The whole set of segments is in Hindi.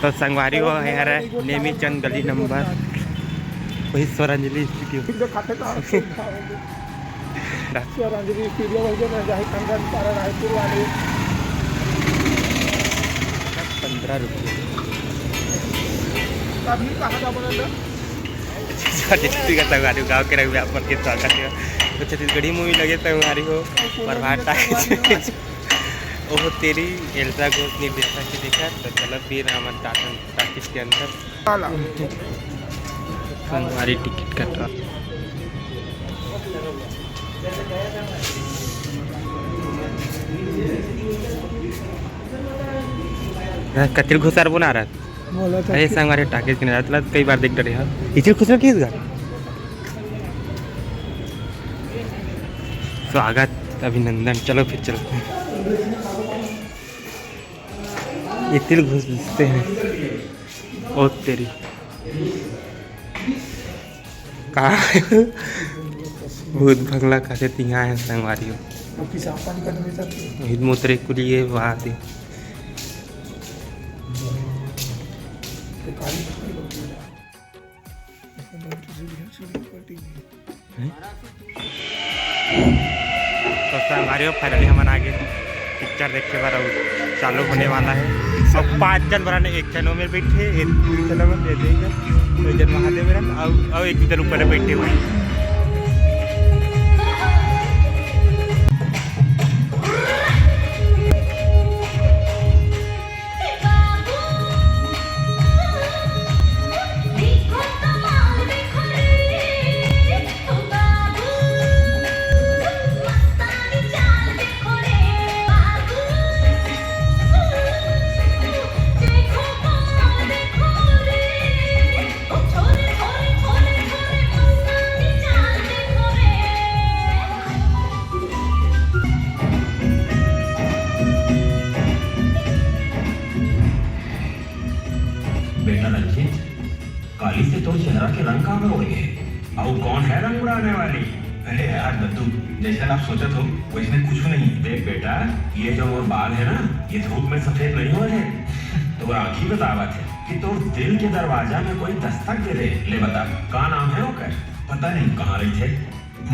तो संगवारी वो है यार नेमीचंद गली नंबर वही स्वरांजलि स्टूडियो स्वरांजलि स्टूडियो वही में जाहि कंगन सारा रायपुर वाले 15 रुपये अभी कहाँ का बनल छत्तीसगढ़ का संगवारी गाँव के रघुवे आपन के स्वागत है। तो छत्तीसगढ़ी मूवी लगे संगवारी हो प्रभात टाइम्स ओह तेरी एल्सा घोष निर्देशक की देखा। तो चलो फिर हमारे टाकिस के अंदर संगवारी टिकट कटवा कतिर घुसार बना रहा अरे संगवारी टाकिस के अंदर कई बार देख रहे हैं इचिल खुसर किस घर स्वागत अभिनंदन। चलो फिर चलते हैं इतिल घुसते हैं ओ तेरी कहाँ भूत भंगला कहते यहाँ है संगवारियों मोतरे कुलिए वहाँ से तो संगवारियों फाइनली हम आगे पिक्चर देख के बार चालू होने वाला है। अब 5 जन बराने एक चैनल में बैठे एक चैनल में दे देंगे 2 जन महादेव में और एक जन ऊपर बैठे हुए काली से तो चेहरा के रंग कहाँ हो गए और कौन है रंग उड़ाने वाली। अरे यार दद्दू जैसा आप सोचत हो वैसे कुछ नहीं। देख बेटा ये जो मोर बाल है ना ये धूप में सफेद नहीं हो रहे तो आँखी बतावत है कि तो दिल के दरवाजा में कोई दस्तक दे दे। ले बता कहाँ नाम है ओकर। पता नहीं कहाँ रही थे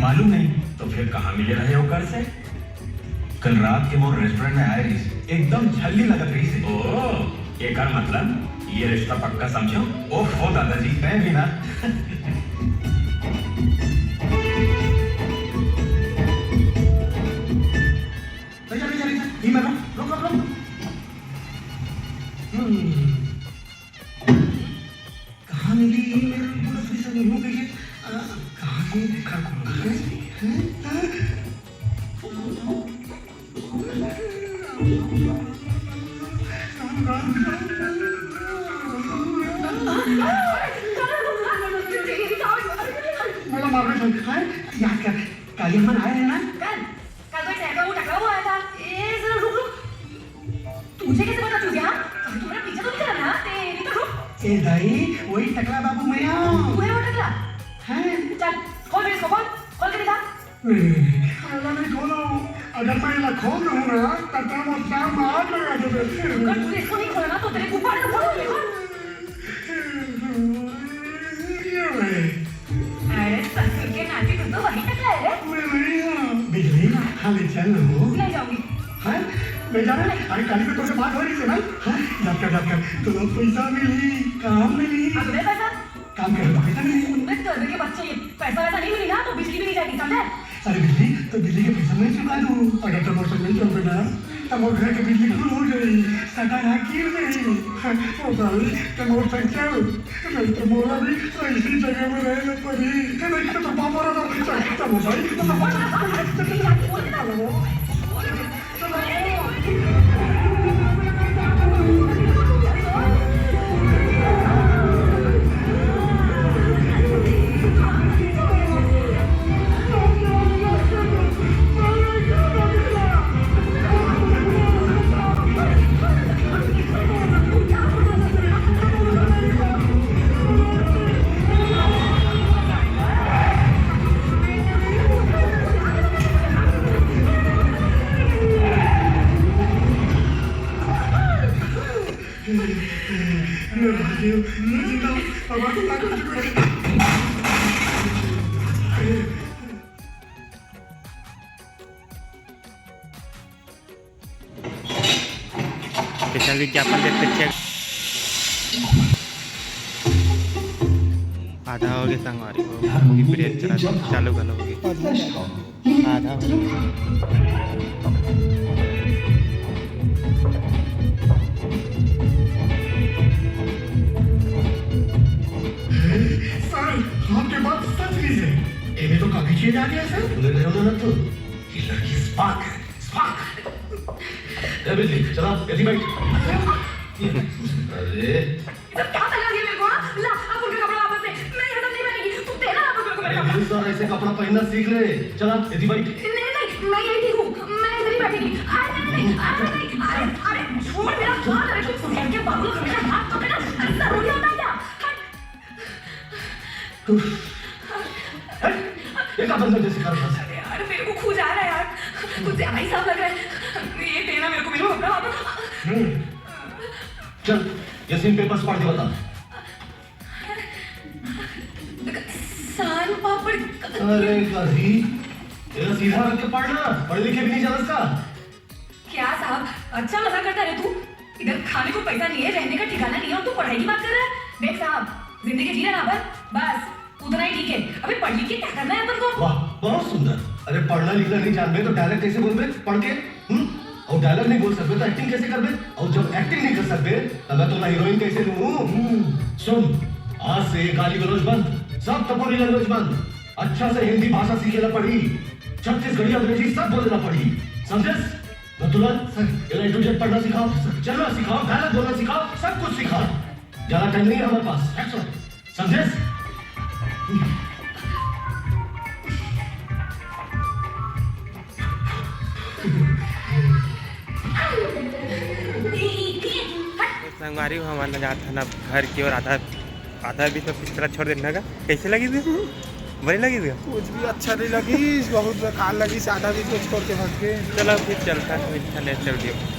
मालूम नहीं तो फिर कहाँ मिले रहे ओकर से। कल रात के मोर रेस्टोरेंट में आए रही एकदम छल्ली लगत रही से। ओ एक मतलब ये रिश्ता पक्का समझो। ओहो दादाजी मैं भी ना कहाँ मिली याद कर कल हम आए हैं ना कल कोई टैगा वो टकरा हुआ आया था। जरा रुक तुझे कैसे पता चल गया तुम्हारा पीछे तो नहीं करा ना तेरी तो रुक। दाई वही टकला बाबू मैं तू है वो टकला हैं। चल खोल मेरे इसको खोल के दिखा। अगर मैं खोलो अगर मैं ना खोल दूँ ना तब वो शाम आग लगा दे। अगर तूने इसको नहीं खोला ना तो तेरे ऊपर को खोल अरे ससुर के नाती तो वही टकला है रे। बिजली हाँ ले चल लो ले जाऊंगी हाँ ले जाना। अरे कल में तुझसे बात हो रही थी ना हाँ डॉक्टर तो पैसा मिली काम मिली। अगले पैसा काम करे तो पैसा मिली। उनमें दर्द के बच्चे पैसा वैसा नहीं मिली ना तो बिजली भी नहीं जाएगी समझे। अरे बिजली तो बिजली के पैसा नहीं चुका दूँ अगर तो मोटर नहीं चल ना तब वो घर की बिजली फुल हो गई सटा गिर गई तो मोटर चल नहीं तो मोरा भी ऐसी जगह में रहने पड़ी नहीं तो पापा रहा तो भाई स्पेशल विज्ञापन देते चेक आधा हो गया संगवारी हो ब्रेक चालू कर लोगे आधा हो गया। सर आपके बात सच लीजिए इन्हें तो कभी किए जा गया सर तुम्हें कहो ना तो ये लड़की स्पार्क है स्पार्क बिजली चला जल्दी बैठ अरे सब क्या तला दिया मेरे को हाँ? ला अब उनका कपड़ा वापस दे मैं यहाँ तक नहीं बैठेगी तू देना आप मेरे को मेरा कपड़ा सर ऐसे कपड़ा पहनना सीख ले चला जल्दी बैठ नहीं मैं यही ठीक हूँ मैं इधर ही बैठेगी अरे छोड़ मेरा हाथ अरे तुम घर के बाबू को मेरा हाथ पकड़ना ऐसा रोटी होता है क्या ये का बंदा जैसे कर रहा है यार मेरे को खू जा रहा है यार कुछ ज्यादा ही साफ लग रहा है ये देना मेरे को मेरा कपड़ा वापस चल ये सीन पेपर्स पढ़ के बता सान पापड़ अरे कभी तेरा सीधा रख के पढ़ना पढ़ लिखे भी नहीं जाना इसका क्या साहब अच्छा मजाक करता है तू इधर खाने को पैसा नहीं है रहने का ठिकाना नहीं है और तू पढ़ाई की बात कर रहा है देख साहब जिंदगी जी रहा ना बस उतना ही ठीक है अबे पढ़ लिख के क्या करना है अपन को वाह बहुत सुंदर अरे पढ़ना लिखना नहीं जानते तो डायलॉग कैसे बोलबे पढ़ के और डायलॉग नहीं बोल सकते तो एक्टिंग कैसे करबे और जब एक्टिंग नहीं कर सकते तब मैं तो हीरोइन कैसे लूं सुन आज से गाली गलौज बंद सब टपोरी लैंग्वेज बंद अच्छा से हिंदी भाषा सीखेला पड़ी छत्तीसगढ़ी अंग्रेजी सब बोलना पड़ी समझस नतुलन सर ए टू जेड पढ़ना सिखाओ चलना सिखाओ डायलॉग बोलना सिखाओ सब कुछ सिखाओ ज्यादा टाइम नहीं है हमारे पास समझस संगवारी हो हमारा जाता था ना घर की और आधा भी तो इस तरह छोड़ देना का कैसे लगी थी बड़ी लगी थी कुछ भी अच्छा नहीं लगी बहुत बेकार लगी सादा भी कुछ छोड़ के भाग के चलो फिर चलता है अच्छा नेक्स्ट वीडियो